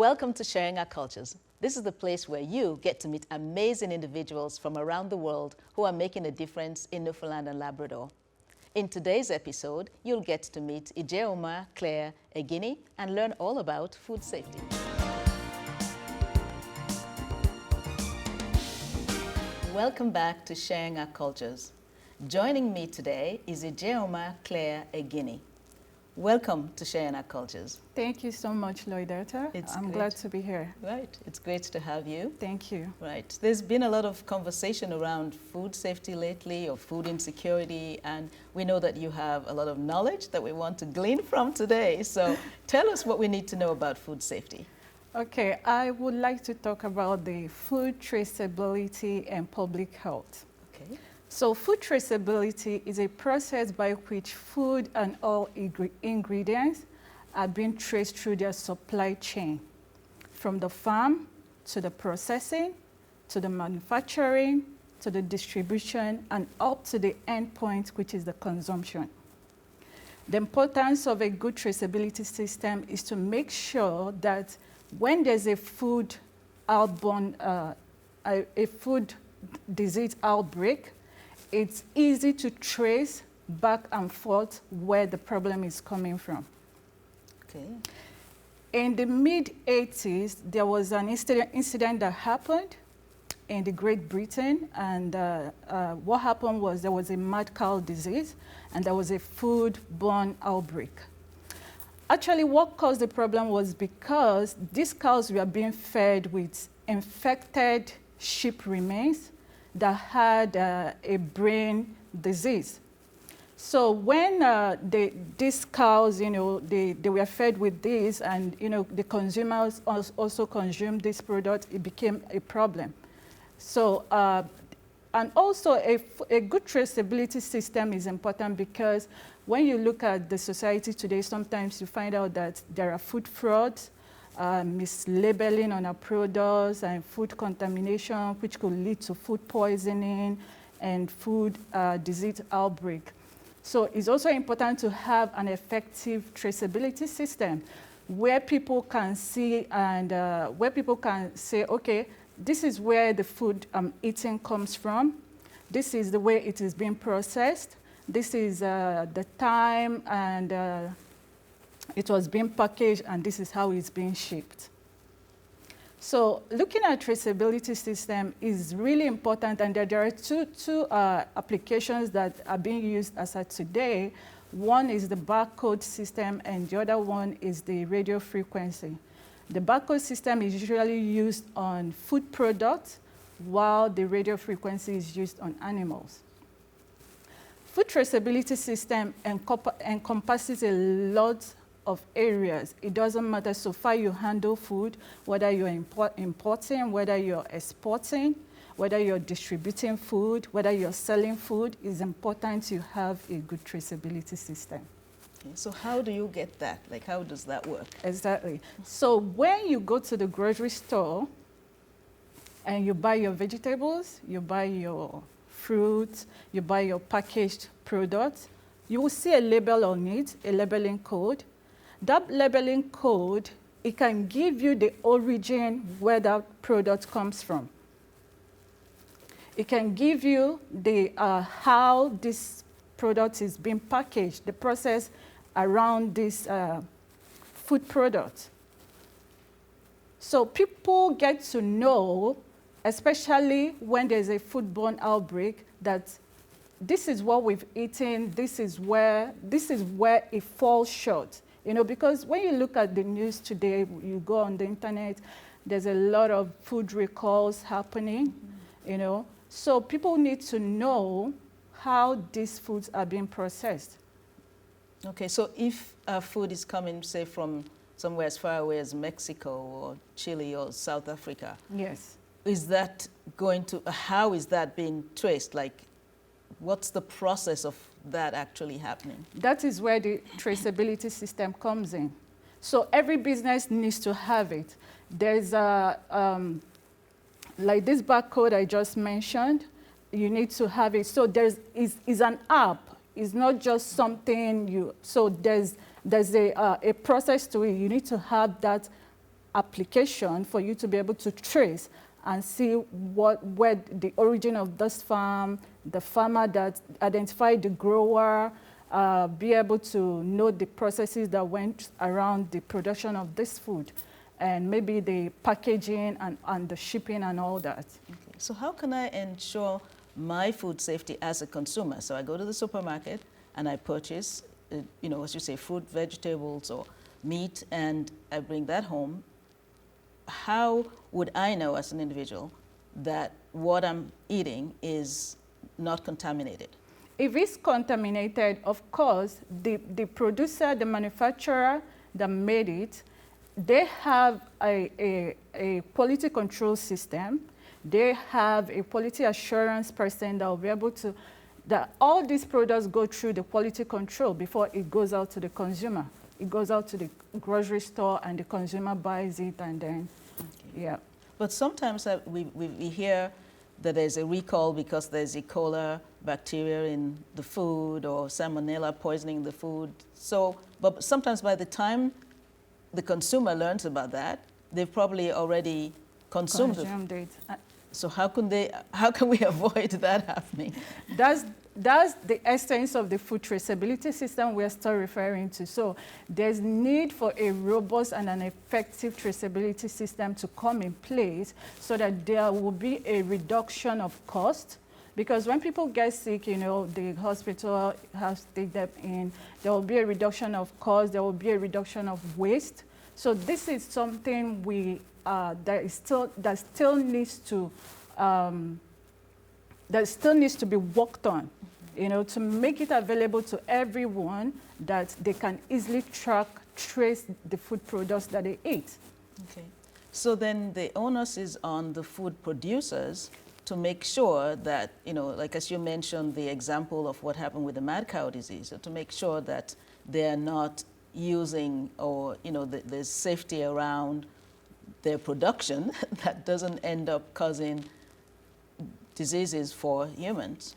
Welcome to Sharing Our Cultures. This is the place where you get to meet amazing individuals from around the world who are making a difference in Newfoundland and Labrador. In today's episode, you'll get to meet Ijeoma, Clare, Igini, and learn all about food safety. Welcome back to Sharing Our Cultures. Joining me today is Ijeoma, Clare, Igini. Welcome to Sharing Our Cultures. Thank you so much, Loidata. I'm glad to be here. Right, it's great to have you. Thank you. Right, there's been a lot of conversation around food safety lately or food insecurity, and we know that you have a lot of knowledge that we want to glean from today. So tell us what we need to know about food safety. Okay, I would like to talk about the food traceability and public health. Okay. So food traceability is a process by which food and all ingredients are being traced through their supply chain, from the farm to the processing, to the manufacturing, to the distribution, and up to the end point, which is the consumption. The importance of a good traceability system is to make sure that when there's a food outborne, a food disease outbreak, it's easy to trace back and forth where the problem is coming from. Okay. In the mid-80s, there was an incident that happened in the Great Britain, and what happened was there was a mad cow disease, and there was a food-borne outbreak. Actually, what caused the problem was because these cows were being fed with infected sheep remains that had a brain disease. So when these cows, they were fed with this, and the consumers also consumed this product, it became a problem. So, and also a good traceability system is important, because when you look at the society today, sometimes you find out that there are food frauds, mislabeling on our products, and food contamination, which could lead to food poisoning and food disease outbreak. So it's also important to have an effective traceability system where people can see and where people can say, okay, this is where the food I'm eating comes from. This is the way it is being processed. This is the time and it was being packaged, and this is how it's being shipped. So looking at traceability system is really important, and there are two applications that are being used as of today. One is the barcode system, and the other one is the radio frequency. The barcode system is usually used on food products, while the radio frequency is used on animals. Food traceability system encompasses a lot of areas. It doesn't matter so far you handle food, whether you're importing, whether you're exporting, whether you're distributing food, whether you're selling food. It's important to have a good traceability system. Okay. So how do you get that? Like, how does that work? Exactly. So when you go to the grocery store and you buy your vegetables, you buy your fruits, you buy your packaged products, you will see a label on it, a labeling code. That labeling code, it can give you the origin where that product comes from. It can give you the how this product is being packaged, the process around this food product. So people get to know, especially when there's a foodborne outbreak, that this is what we've eaten, this is where it falls short. Because when you look at the news today, you go on the internet, there's a lot of food recalls happening, So people need to know how these foods are being processed. Okay, so if food is coming, say, from somewhere as far away as Mexico or Chile or South Africa. Yes. Is that how is that being traced? Like, what's the process of that actually happening? That is where the traceability system comes in. So every business needs to have it. There's like this barcode I just mentioned, you need to have it. So is an app. It's not just something so there's a process to it. You need to have that application for you to be able to trace and see where the origin of this farm, the farmer that identified the grower, be able to know the processes that went around the production of this food, and maybe the packaging and the shipping and all that. Okay. So how can I ensure my food safety as a consumer? So I go to the supermarket and I purchase, as you say, fruit, vegetables, or meat, and I bring that home. How would I know as an individual that what I'm eating is not contaminated? If it's contaminated, of course, the producer, the manufacturer that made it, they have a quality control system. They have a quality assurance person that will be able to, that all these products go through the quality control before it goes out to the consumer. It goes out to the grocery store and the consumer buys it, and then, yeah. But sometimes we hear that there's a recall because there's E. coli bacteria in the food or salmonella poisoning the food. So, but sometimes by the time the consumer learns about that, they've probably already consumed it. So how can we avoid that happening? That's the essence of the food traceability system we're still referring to. So there's need for a robust and an effective traceability system to come in place so that there will be a reduction of cost. Because when people get sick, the hospital has to take them in, there will be a reduction of cost, there will be a reduction of waste. So this is something that still needs to be worked on, to make it available to everyone that they can easily trace the food products that they eat. Okay. So then the onus is on the food producers to make sure that, like as you mentioned, the example of what happened with the mad cow disease, so to make sure that they're not using or, there's safety around their production that doesn't end up causing diseases for humans.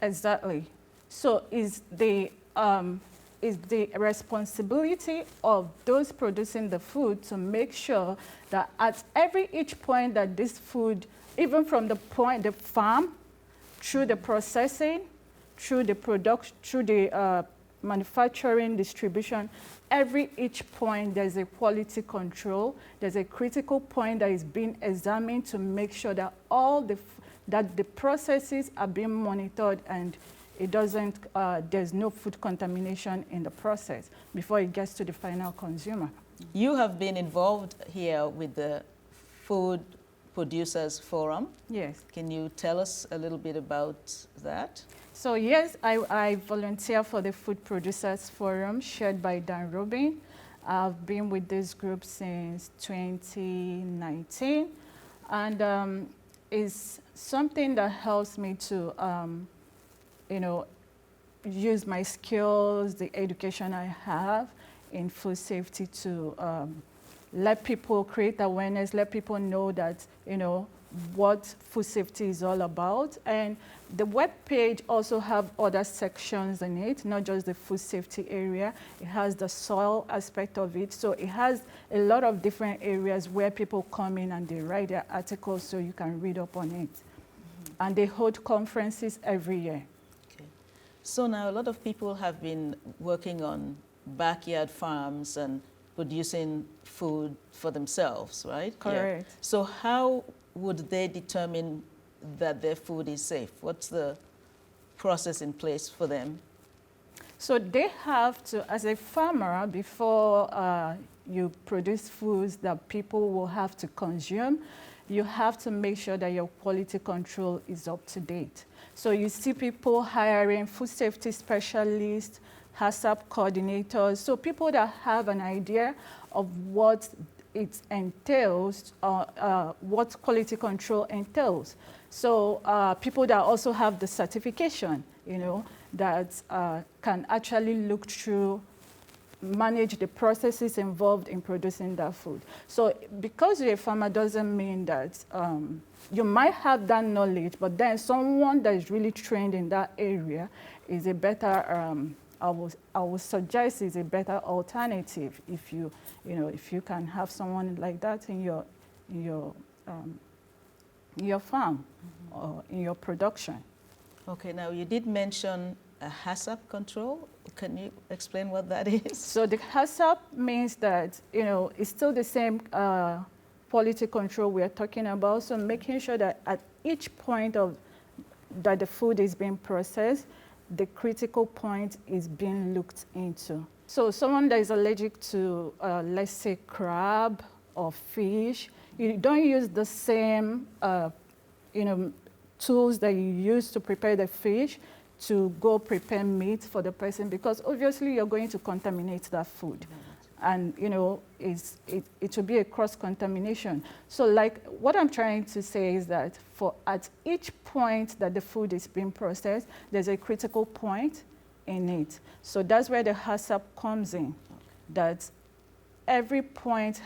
Exactly. So is the responsibility of those producing the food to make sure that at each point that this food, even from the farm, through the processing, through the production, through the manufacturing, distribution, each point there's a quality control, there's a critical point that is being examined to make sure that that the processes are being monitored and it doesn't, there's no food contamination in the process before it gets to the final consumer. You have been involved here with the Food Producers Forum. Yes. Can you tell us a little bit about that? So yes, I volunteer for the Food Producers Forum shared by Dan Robin. I've been with this group since 2019, and it's something that helps me to, use my skills, the education I have in food safety to let people create awareness, let people know that, what food safety is all about. And the web page also have other sections in it, not just the food safety area. It has the soil aspect of it. So it has a lot of different areas where people come in and they write their articles so you can read up on it. Mm-hmm. And they hold conferences every year. Okay. So now a lot of people have been working on backyard farms and producing food for themselves, right? Correct. Yeah. So how would they determine that their food is safe? What's the process in place for them? So they have to, as a farmer, before you produce foods that people will have to consume, you have to make sure that your quality control is up to date. So you see people hiring food safety specialists, HACCP coordinators, so people that have an idea of what it entails, what quality control entails. So people that also have the certification, that can actually look through, manage the processes involved in producing that food. So because you're a farmer doesn't mean that you might have that knowledge, but then someone that is really trained in that area is a better I would suggest is a better alternative if if you can have someone like that in your farm or in your production. Okay, now you did mention a HACCP control. Can you explain what that is? So the HACCP means that, it's still the same quality control we are talking about. So making sure that at each point that the food is being processed, the critical point is being looked into. So someone that is allergic to, let's say, crab or fish, you don't use the same, tools that you use to prepare the fish to go prepare meat for the person, because obviously you're going to contaminate that food. And, it will be a cross-contamination. So like what I'm trying to say is that at each point that the food is being processed, there's a critical point in it. So that's where the HACCP comes in, that every process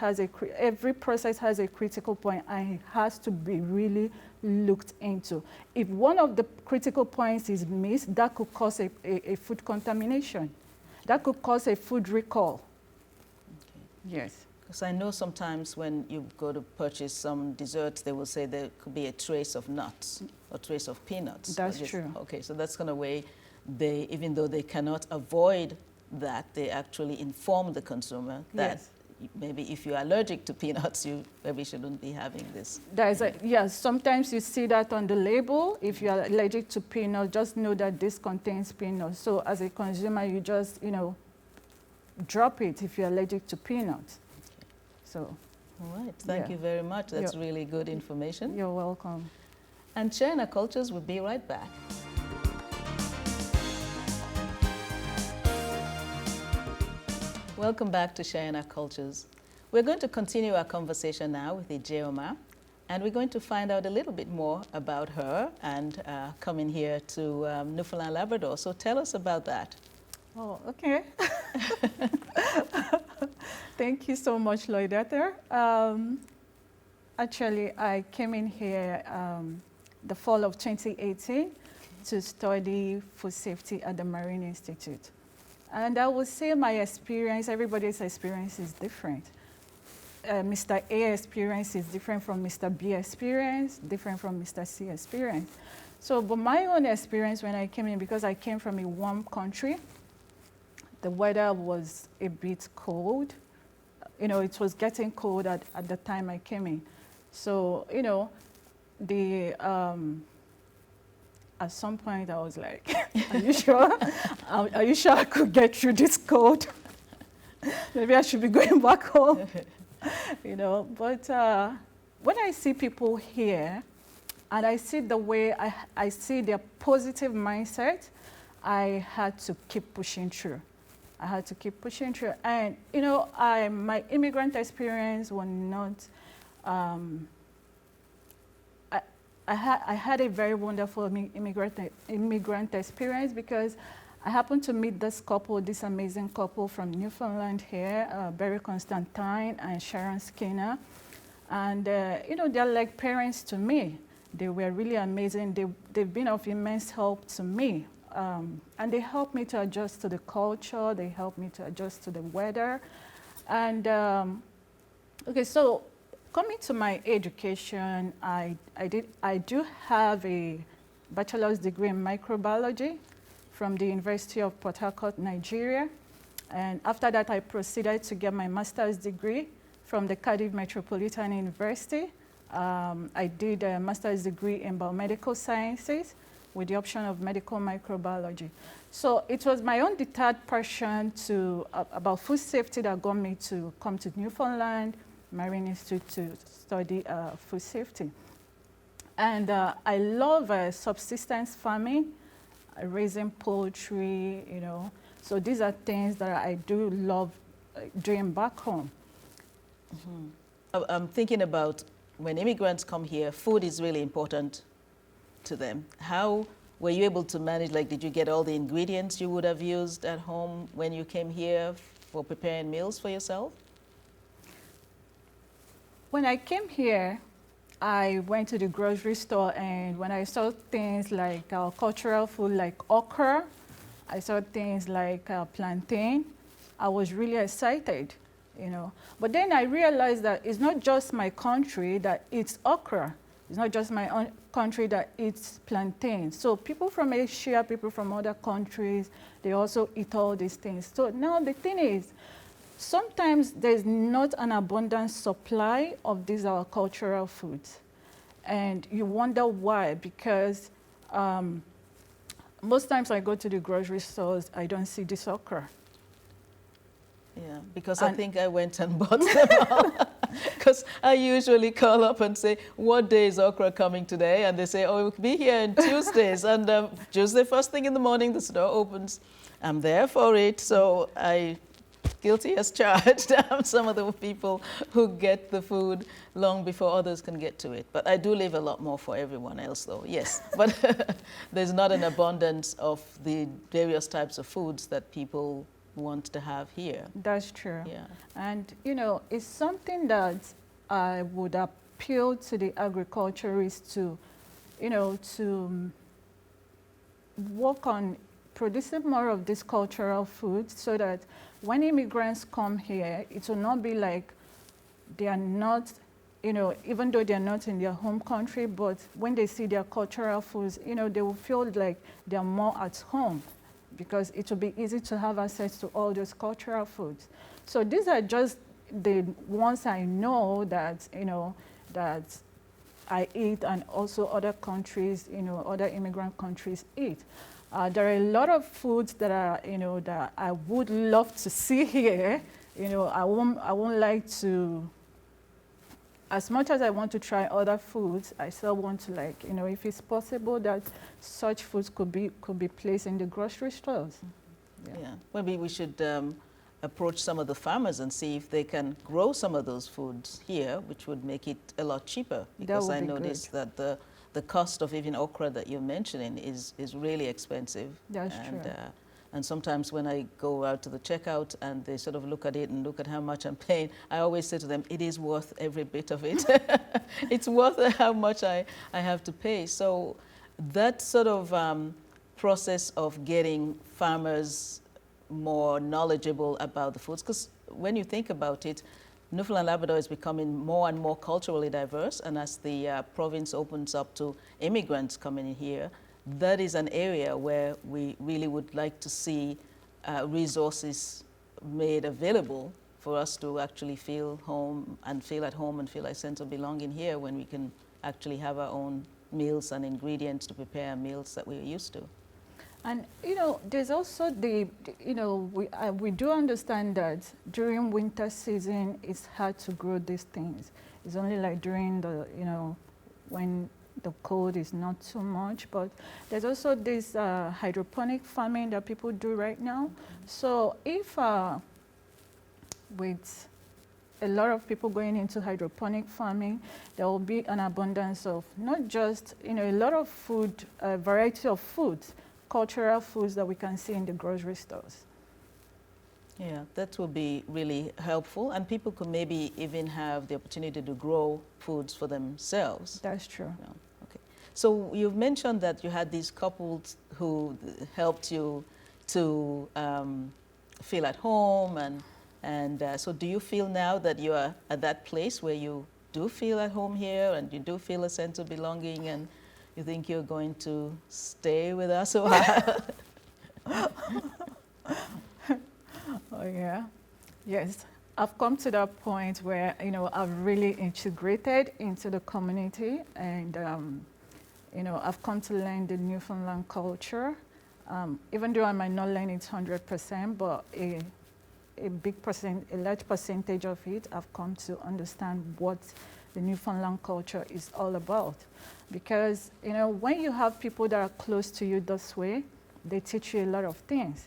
has a critical point, and it has to be really looked into. If one of the critical points is missed, that could cause a food contamination. That could cause a food recall. Okay. Yes. Because I know sometimes when you go to purchase some desserts, they will say there could be a trace of nuts or trace of peanuts. That's true. Okay, so that's kind of way even though they cannot avoid that, they actually inform the consumer that yes. Maybe if you're allergic to peanuts, you maybe shouldn't be having this. Yes, sometimes you see that on the label. If you are allergic to peanuts, just know that this contains peanuts. So as a consumer, you just, drop it if you're allergic to peanuts. Okay. So. All right, thank you very much. That's really good information. You're welcome. And Sharing Our Cultures will be right back. Welcome back to Sharing Our Cultures. We're going to continue our conversation now with Ijeoma, and we're going to find out a little bit more about her and coming here to Newfoundland Labrador. So tell us about that. Oh, okay. Thank you so much, Lloydetta. Actually, I came in here the fall of 2018 to study food safety at the Marine Institute. And I would say my experience, everybody's experience is different. Mr. A experience is different from Mr. B experience, different from Mr. C experience. So, but my own experience when I came in, because I came from a warm country, the weather was a bit cold. It was getting cold at the time I came in. So, at some point I was like, are you sure? Are you sure I could get through this cold? Maybe I should be going back home. But when I see people here and I see the way I see their positive mindset, I had to keep pushing through. And, my immigrant experience was not, I had a very wonderful immigrant experience, because I happened to meet this amazing couple from Newfoundland here, Barry Constantine and Sharon Skinner. And, they're like parents to me. They were really amazing. They've been of immense help to me. And they helped me to adjust to the culture. They helped me to adjust to the weather. And, okay, so coming to my education, I do have a bachelor's degree in microbiology from the University of Port Harcourt, Nigeria. And after that, I proceeded to get my master's degree from the Cardiff Metropolitan University. I did a master's degree in biomedical sciences with the option of medical microbiology. So it was my own deterred passion about food safety that got me to come to Newfoundland Marine Institute to study food safety. And I love subsistence farming, raising poultry, So these are things that I do love doing back home. Mm-hmm. I'm thinking about when immigrants come here, food is really important to them. How were you able to manage, did you get all the ingredients you would have used at home when you came here for preparing meals for yourself? When I came here, I went to the grocery store, and when I saw things like cultural food like okra I saw things like plantain. I was really excited, you know. But then I realized that it's not just my country that eats okra. It's not just my own country that eats plantain. So people from Asia, people from other countries, they also eat all these things. So now the thing is, sometimes there's not an abundant supply of these our cultural foods. And you wonder why, because most times I go to the grocery stores, I don't see this okra. Yeah, because I think I went and bought them all. Because I usually call up and say, what day is okra coming today? And they say, oh, it will be here on Tuesdays. And Tuesday, first thing in the morning, the store opens. I'm there for it. So I, guilty as charged, I'm some of the people who get the food long before others can get to it. But I do leave a lot more for everyone else, though, yes. But there's not an abundance of the various types of foods that people want to have here. That's true. Yeah. And, you know, it's something that I would appeal to the agriculturists to, you know, to work on producing more of these cultural foods so that when immigrants come here, it will not be like they are not, you know, even though they're not in their home country, but when they see their cultural foods, you know, they will feel like they're more at home, because it will be easy to have access to all those cultural foods. So these are just the ones I know that, you know, that I eat, and also other countries, you know, other immigrant countries eat. There are a lot of foods that are, you know, that I would love to see here. You know, I won't like to, as much as I want to try other foods, I still want to, like, you know, if it's possible that such foods could be placed in the grocery stores. Yeah. Maybe we should approach some of the farmers and see if they can grow some of those foods here, which would make it a lot cheaper. Because I noticed that the cost of even okra that you're mentioning is really expensive. That's true. And sometimes when I go out to the checkout and they sort of look at it and look at how much I'm paying, I always say to them, it is worth every bit of it. It's worth how much I have to pay. So that sort of process of getting farmers more knowledgeable about the foods, because when you think about it, Newfoundland Labrador is becoming more and more culturally diverse, and as the province opens up to immigrants coming in here, that is an area where we really would like to see resources made available for us to actually feel home and feel at home and feel a sense of belonging here, when we can actually have our own meals and ingredients to prepare meals that we're used to. And, you know, there's also you know, we do understand that during winter season, it's hard to grow these things. It's only like during the, you know, when the cold is not too much, but there's also this hydroponic farming that people do right now. So if with a lot of people going into hydroponic farming, there will be an abundance of not just, you know, a lot of food, a variety of foods, cultural foods that we can see in the grocery stores. Yeah, that will be really helpful, and people could maybe even have the opportunity to grow foods for themselves. That's true. Yeah. Okay. So you've mentioned that you had these couples who helped you to feel at home, and so do you feel now that you are at that place where you do feel at home here and you do feel a sense of belonging, and you think you're going to stay with us a while? Oh, yeah. Yes. I've come to that point where, you know, I've really integrated into the community, and, you know, I've come to learn the Newfoundland culture. Even though I might not learn it 100%, but a large percentage of it, I've come to understand what the Newfoundland culture is all about. Because, you know, when you have people that are close to you this way, they teach you a lot of things,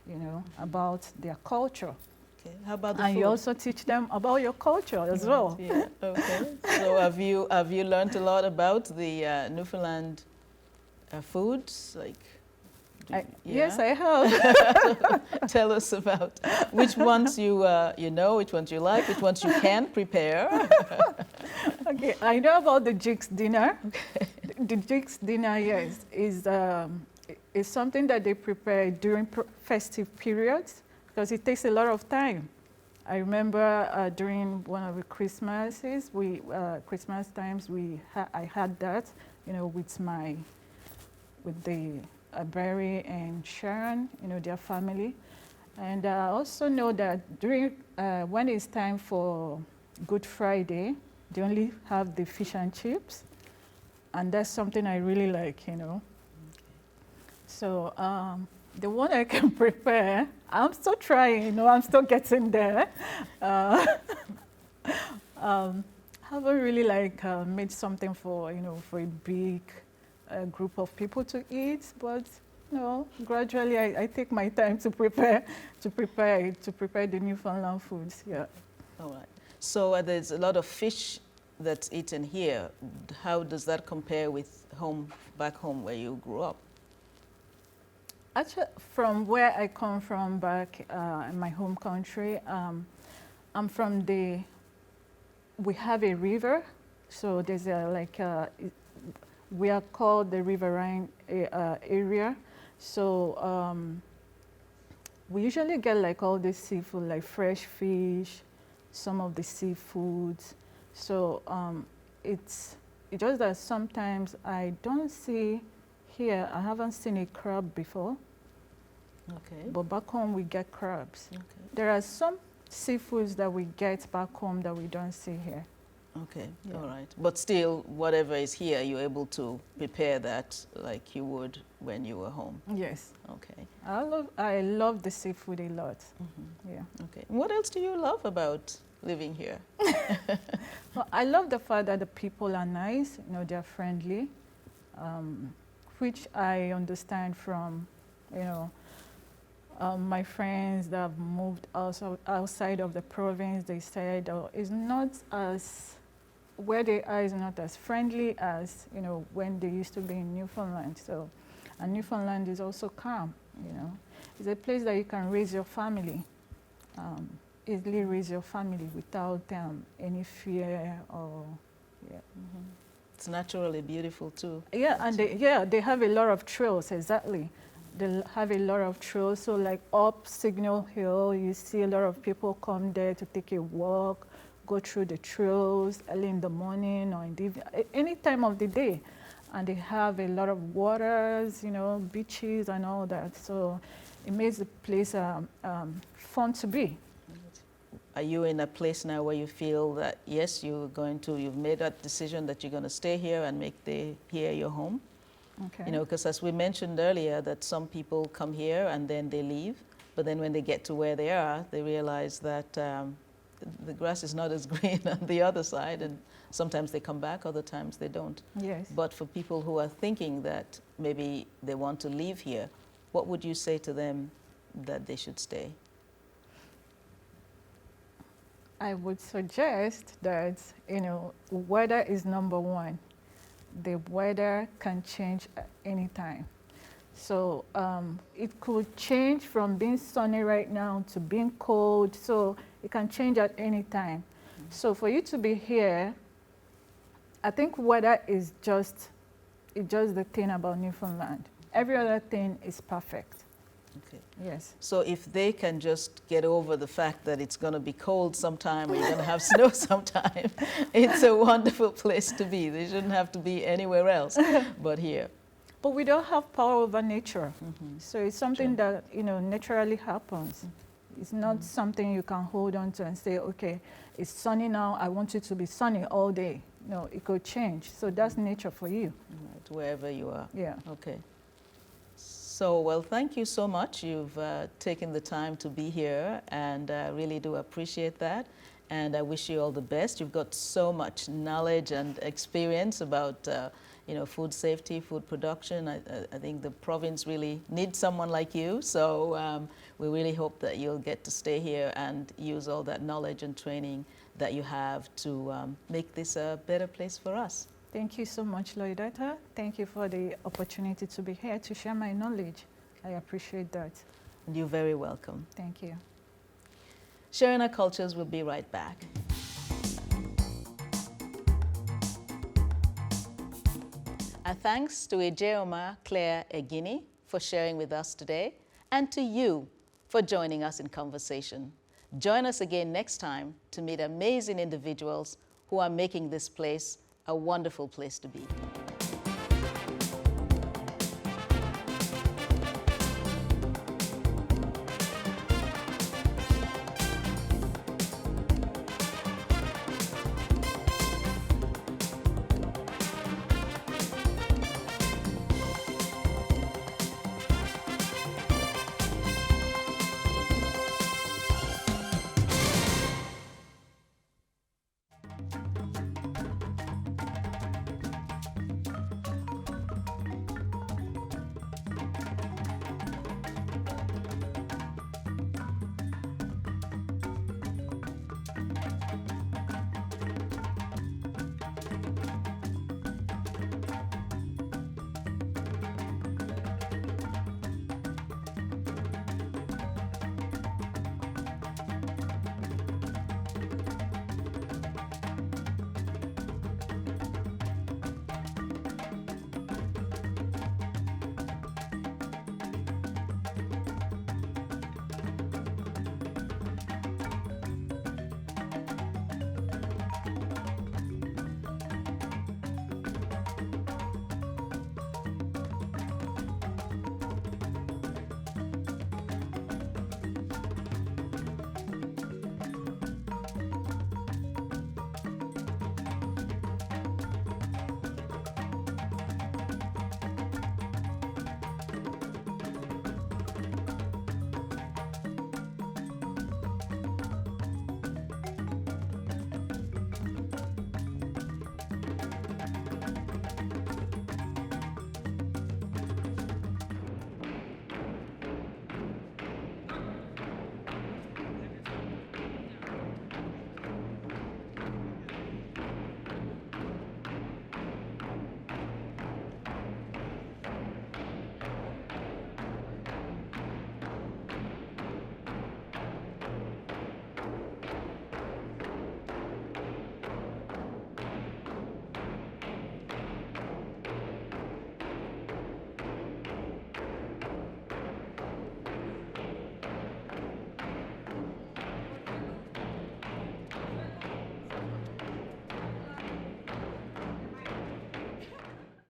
you know, about their culture. Okay. How about the and food? You also teach them about your culture as well. Yeah. Okay. So have you learned a lot about the Newfoundland foods, like? Yes, I have. Tell us about which ones you know, which ones you like, which ones you can prepare. Okay, I know about the Jigs dinner. Okay. The Jigs dinner, yes, is It's something that they prepare during festive periods because it takes a lot of time. I remember during one of the Christmases, Christmas times, I had that, with the Barry and Sharon, their family. And I also know that when it's time for Good Friday, they only have the fish and chips. And that's something I really like, Okay. So the one I can prepare, I'm still trying, I'm still getting there. Haven't really made something for, for a big group of people to eat, but gradually I take my time to prepare the Newfoundland foods. Yeah. All right. So there's a lot of fish that's eaten here. How does that compare with back home where you grew up? Actually, from where I come from back in my home country, I'm from we have a river, so there's we are called the riverine area. So we usually get all the seafood, like fresh fish, some of the seafoods. So it's just that sometimes I don't see here, I haven't seen a crab before. Okay. But back home we get crabs. Okay. There are some seafoods that we get back home that we don't see here. Okay, Yeah. all right. But still, whatever is here, you're able to prepare that like you would when you were home. Yes. Okay. I love the seafood a lot. Mm-hmm. Yeah. Okay. What else do you love about living here? Well, I love the fact that the people are nice, they're friendly, which I understand from, my friends that have moved also outside of the province. They said it's not where they are is not as friendly as, when they used to be in Newfoundland. So, and Newfoundland is also calm, It's a place that you can raise your family. Easily raise your family without any fear or, yeah. Mm-hmm. It's naturally beautiful too. Yeah, and they have a lot of trails, exactly. They have a lot of trails, so like up Signal Hill, you see a lot of people come there to take a walk, go through the trails early in the morning or in the evening, any time of the day. And they have a lot of waters, beaches and all that. So it makes the place fun to be. Are you in a place now where you feel that, yes, you've made that decision that you're going to stay here and make here your home? Okay. Because as we mentioned earlier, that some people come here and then they leave, but then when they get to where they are, they realize that the grass is not as green on the other side, and sometimes they come back, other times they don't. Yes. But for people who are thinking that maybe they want to leave here, what would you say to them that they should stay? I would suggest that, weather is number one. The weather can change at any time. So it could change from being sunny right now to being cold. So it can change at any time. Mm-hmm. So for you to be here, I think weather is just the thing about Newfoundland. Every other thing is perfect. Okay. Yes. So if they can just get over the fact that it's going to be cold sometime or you're going to have snow sometime, it's a wonderful place to be. They shouldn't have to be anywhere else but here. But we don't have power over nature. Mm-hmm. So it's something that, naturally happens. It's not something you can hold on to and say, okay, it's sunny now, I want it to be sunny all day. No, it could change. So that's nature for you. Right, wherever you are. Yeah. Okay. So, well, thank you so much. You've taken the time to be here, and I really do appreciate that. And I wish you all the best. You've got so much knowledge and experience about, food safety, food production. I think the province really needs someone like you. So we really hope that you'll get to stay here and use all that knowledge and training that you have to make this a better place for us. Thank you so much, Loidata. Thank you for the opportunity to be here to share my knowledge. I appreciate that. And you're very welcome. Thank you. Sharing Our Cultures will be right back. Our thanks to Ijeoma, Clare, Igini for sharing with us today, and to you for joining us in conversation. Join us again next time to meet amazing individuals who are making this place a wonderful place to be.